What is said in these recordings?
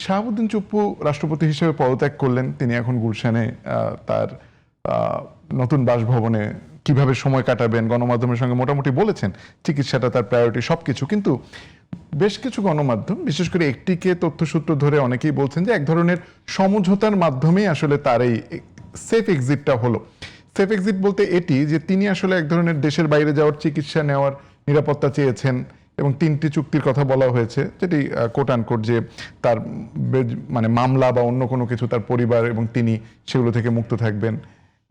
শাহাবুদ্দিন চুপ্পু রাষ্ট্রপতি হিসেবে পদত্যাগ করলেন। তিনি এখন গুলশানে তার নতুন বাসভবনে কিভাবে সময় কাটাবেন গণমাধ্যমের সঙ্গে মোটামুটি বলেছেন। চিকিৎসাটা তার প্রায়োরিটি, সবকিছু। কিন্তু বেশ কিছু গণমাধ্যম, বিশেষ করে একটিকে তথ্যসূত্র ধরে অনেকেই বলছেন যে এক ধরনের সমঝোতার মাধ্যমেই আসলে তার এই সেফ এক্সিটটা হলো। সেফ এক্সিট বলতে এটি যে তিনি আসলে এক ধরনের দেশের বাইরে যাওয়ার, চিকিৎসা নেওয়ার নিরাপত্তা চেয়েছেন এবং 3টি চুক্তির কথা বলা হয়েছে, যেটি কোট আনকোট যে তার মানে মামলা বা অন্য কোনো কিছু তার পরিবার এবং তিনি সেগুলো থেকে মুক্ত থাকবেন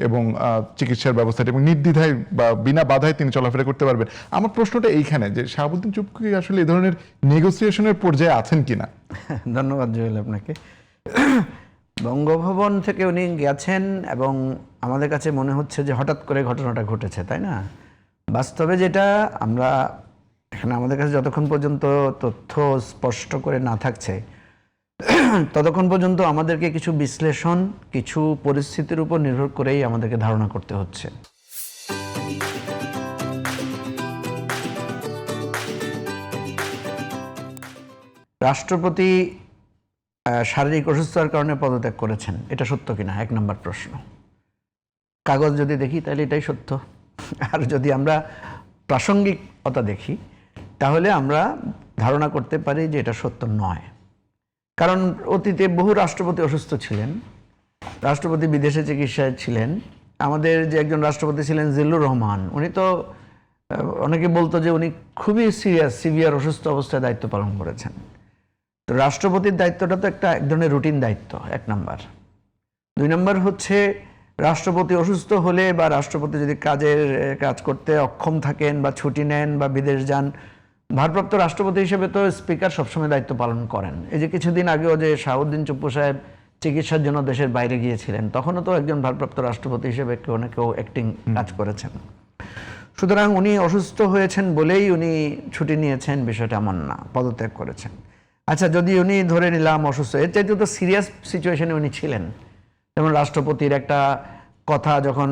এবং চিকিৎসার ব্যবস্থাটা এবং নির্দ্বিধায় বা বিনা বাধায় তিনি চলাফেরা করতে পারবেন। আমার প্রশ্নটা এইখানে যে শাহাবুদ্দিন চুপ্পু কি আসলে এই ধরনের নেগোসিয়েশনের পর্যায়ে আছেন কিনা? ধন্যবাদ জুয়েল আপনাকে। বঙ্গভবন থেকে উনি গেছেন এবং আমাদের কাছে মনে হচ্ছে যে হঠাৎ করে ঘটনাটা ঘটেছে, তাই না? বাস্তবে যেটা আমরা এখানে আমাদের কাছে যতক্ষণ পর্যন্ত তথ্য স্পষ্ট করে না থাকছে ততক্ষণ পর্যন্ত আমাদেরকে কিছু বিশ্লেষণ, কিছু পরিস্থিতির উপর নির্ভর করেই আমাদেরকে ধারণা করতে হচ্ছে। রাষ্ট্রপতি শারীরিক অসুস্থতার কারণে পদত্যাগ করেছেন, এটা সত্য কিনা 1 নম্বর প্রশ্ন। কাগজ যদি দেখি তাহলে এটাই সত্য, আর যদি আমরা প্রাসঙ্গিকতা দেখি তাহলে আমরা ধারণা করতে পারি যে এটা সত্য নয়। কারণ অতীতে বহু রাষ্ট্রপতি অসুস্থ ছিলেন, রাষ্ট্রপতি বিদেশে চিকিৎসায় ছিলেন। আমাদের যে একজন রাষ্ট্রপতি ছিলেন জিল্লুর রহমান, উনি তো অনেকে বলতো যে উনি খুবই সিভিয়ার অসুস্থ অবস্থায় দায়িত্ব পালন করেছেন। তো রাষ্ট্রপতির দায়িত্বটা তো এক ধরনের রুটিন দায়িত্ব, 1 নম্বর। 2 নম্বর হচ্ছে রাষ্ট্রপতি অসুস্থ হলে বা রাষ্ট্রপতি যদি কাজ করতে অক্ষম থাকেন বা ছুটি নেন বা বিদেশ যান, ভারপ্রাপ্ত রাষ্ট্রপতি হিসেবে তো স্পিকার সবসময় দায়িত্ব পালন করেন। এই যে কিছুদিন আগেও যে শাহাবুদ্দিন চুপ্পু সাহেব চিকিৎসার জন্য দেশের বাইরে গিয়েছিলেন, তখনও তো একজন ভারপ্রাপ্ত রাষ্ট্রপতি হিসেবে কেউ না কেউ অ্যাক্টিং কাজ করেছেন। সুতরাং উনি অসুস্থ হয়েছেন বলেই উনি ছুটি নিয়েছেন, বিষয়টা এমন না, পদত্যাগ করেছেন। আচ্ছা, যদি উনি ধরে নিলাম অসুস্থ, এর চাইতে তো সিরিয়াস সিচুয়েশনে উনি ছিলেন। যেমন রাষ্ট্রপতির একটা কথা যখন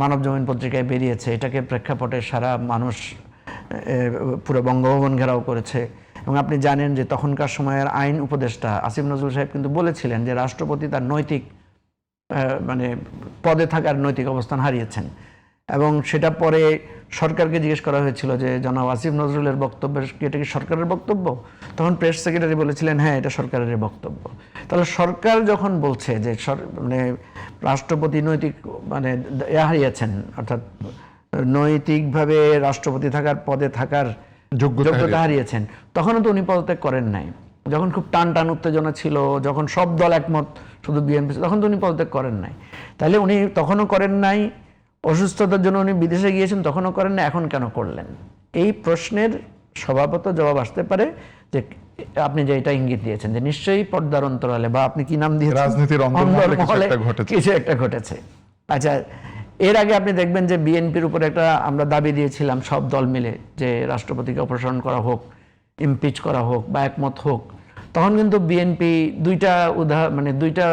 মানবজমিন পত্রিকায় বেরিয়েছে, এটাকে প্রেক্ষাপটে সারা মানুষ পুরো বঙ্গভবন ঘেরাও করেছে। এবং আপনি জানেন যে তখনকার সময়ের আইন উপদেষ্টা আসিফ নজরুল সাহেব কিন্তু বলেছিলেন যে রাষ্ট্রপতি তার নৈতিক মানে পদে থাকার নৈতিক অবস্থান হারিয়েছেন। এবং সেটা পরে সরকারকে জিজ্ঞেস করা হয়েছিল যে জনাব আসিফ নজরুলের বক্তব্য কি, এটা কি সরকারের বক্তব্য? তখন প্রেস সেক্রেটারি বলেছিলেন হ্যাঁ, এটা সরকারের বক্তব্য। তাহলে সরকার যখন বলছে যে মানে রাষ্ট্রপতি নৈতিক মানে হারিয়েছেন, অর্থাৎ নৈতিকভাবে রাষ্ট্রপতি থাকার পদে থাকার যোগ্যতা হারিয়েছেন, তখনও তো উনি পদত্যাগ করেন নাই। যখন খুব টান উত্তেজনা ছিল, যখন সব দল একমত শুধু বিএনপি, তখন তো উনি পদত্যাগ করেন নাই। তাহলে উনি তখনও করেন নাই, অসুস্থতার জন্য উনি বিদেশে গিয়েছেন তখনও করেন না, এখন কেন করলেন? এই প্রশ্নের স্বভাবত জবাব আসতে পারে যে আপনি যে এটা ইঙ্গিত দিয়েছেন যে নিশ্চয়ই পর্দার অন্তরালে বা আপনি কি নাম দিয়েছেন, রাজনীতির অন্তর্মহলে কিছু একটা ঘটেছে। আচ্ছা, এর আগে আপনি দেখবেন যে বিএনপির উপরে একটা আমরা দাবি দিয়েছিলাম সব দল মিলে যে রাষ্ট্রপতিকে অপসারণ করা হোক, ইমপিচ করা হোক বা একমত হোক। তখন কিন্তু বিএনপি দুইটা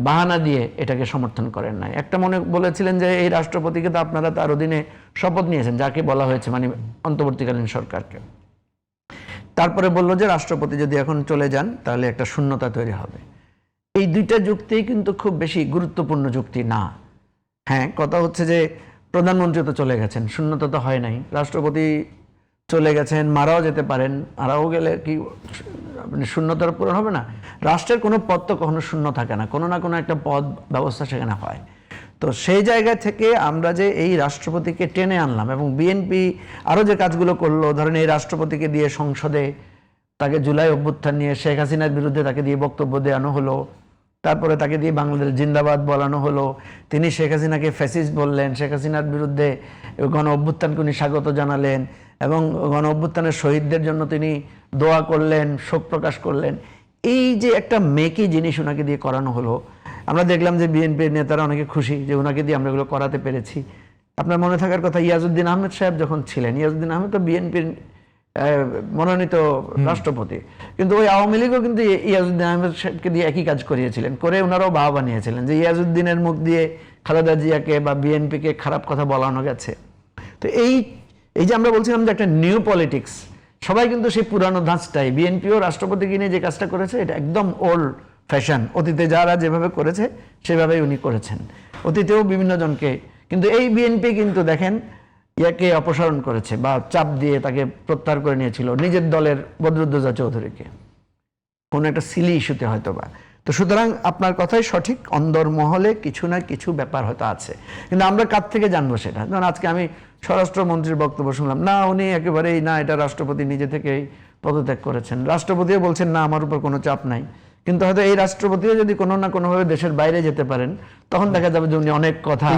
বাহানা দিয়ে এটাকে সমর্থন করেন নাই। একটা বলেছিলেন যে এই রাষ্ট্রপতিকে তো আপনারা তার অধীনে শপথ নিয়েছেন, যাকে বলা হয়েছে মানে অন্তর্বর্তীকালীন সরকারকে। তারপরে বলল যে রাষ্ট্রপতি যদি এখন চলে যান তাহলে একটা শূন্যতা তৈরি হবে। এই 2টা যুক্তি কিন্তু খুব বেশি গুরুত্বপূর্ণ যুক্তি না। হ্যাঁ, কথা হচ্ছে যে প্রধানমন্ত্রী তো চলে গেছেন, শূন্যতা তো হয় নাই। রাষ্ট্রপতি চলে গেছেন, মারাও যেতে পারেন, মারাও গেলে কি শূন্যতার পূরণ হবে না? রাষ্ট্রের কোনো পদ তো কখনো শূন্য থাকে না, কোনো না কোনো একটা পদ ব্যবস্থা সেখানে হয়। তো সেই জায়গা থেকে আমরা যে এই রাষ্ট্রপতিকে টেনে আনলাম এবং বিএনপি আরও যে কাজগুলো করলো, ধরেন এই রাষ্ট্রপতিকে দিয়ে সংসদে তাকে জুলাই অভ্যুত্থান নিয়ে শেখ হাসিনার বিরুদ্ধে তাকে দিয়ে বক্তব্য দেওয়ানো হলো, তারপরে তাকে দিয়ে বাংলাদেশ জিন্দাবাদ বলানো হলো, তিনি শেখ হাসিনাকে ফ্যাসিস্ট বললেন, শেখ হাসিনার বিরুদ্ধে গণ অভ্যুত্থানকে উনি স্বাগত জানালেন এবং গণ অভ্যুত্থানের শহীদদের জন্য তিনি দোয়া করলেন, শোক প্রকাশ করলেন। এই যে একটা মেকি জিনিস ওনাকে দিয়ে করানো হলো, আমরা দেখলাম যে বিএনপির নেতারা অনেকে খুশি যে ওনাকে দিয়ে আমরা এগুলো করাতে পেরেছি। আপনার মনে থাকার কথা, ইয়াজউদ্দিন আহমেদ সাহেব যখন ছিলেন, ইয়াজউদ্দিন আহমেদ তো বিএনপির মনোনীত রাষ্ট্রপতি, কিন্তু ওই আওয়ামী লীগও কিন্তু ইয়াজউদ্দিন আহমেদ সাহেবকে দিয়ে একই কাজ করিয়েছিলেন, করে ওনারাও বাহবা নিয়েছিলেন যে ইয়াজউদ্দিনের মুখ দিয়ে খালেদা জিয়াকে বা বিএনপিকে খারাপ কথা বলানো গেছে। তো এই যে আমরা বলছিলাম যে একটা নিউ পলিটিক্স, সবাই কিন্তু সেই পুরানো ধাঁচটাই, বিএনপিও রাষ্ট্রপতিকে নিয়ে যে কাজটা করেছে এটা একদম ওল্ড ফ্যাশন, অতীতে যারা যেভাবে করেছে সেভাবেই উনি করেছেন, অতীতেও বিভিন্ন জনকে। কিন্তু এই বিএনপি কিন্তু দেখেন ইয়াকে অপসারণ করেছে বা চাপ দিয়ে তাকে প্রত্যাহার করে নিয়েছিল নিজের দলের বদরুদ্দোজা চৌধুরীকে, কোনো একটা সিলি ইস্যুতে হয়তো বা। তো সুতরাং আপনার কথাই সঠিক, অন্দরমহলে কিছু না কিছু ব্যাপার হয়তো আছে, কিন্তু আমরা কার থেকে জানবো সেটা? যেমন আজকে আমি স্বরাষ্ট্রমন্ত্রীর বক্তব্য শুনলাম, না উনি একেবারেই না, এটা রাষ্ট্রপতি নিজে থেকেই পদত্যাগ করেছেন, রাষ্ট্রপতিও বলছেন না আমার উপর কোনো চাপ নাই। কিন্তু হয়তো এই রাষ্ট্রপতিও যদি কোনো না কোনোভাবে দেশের বাইরে যেতে পারেন তখন দেখা যাবে যে উনি অনেক কথা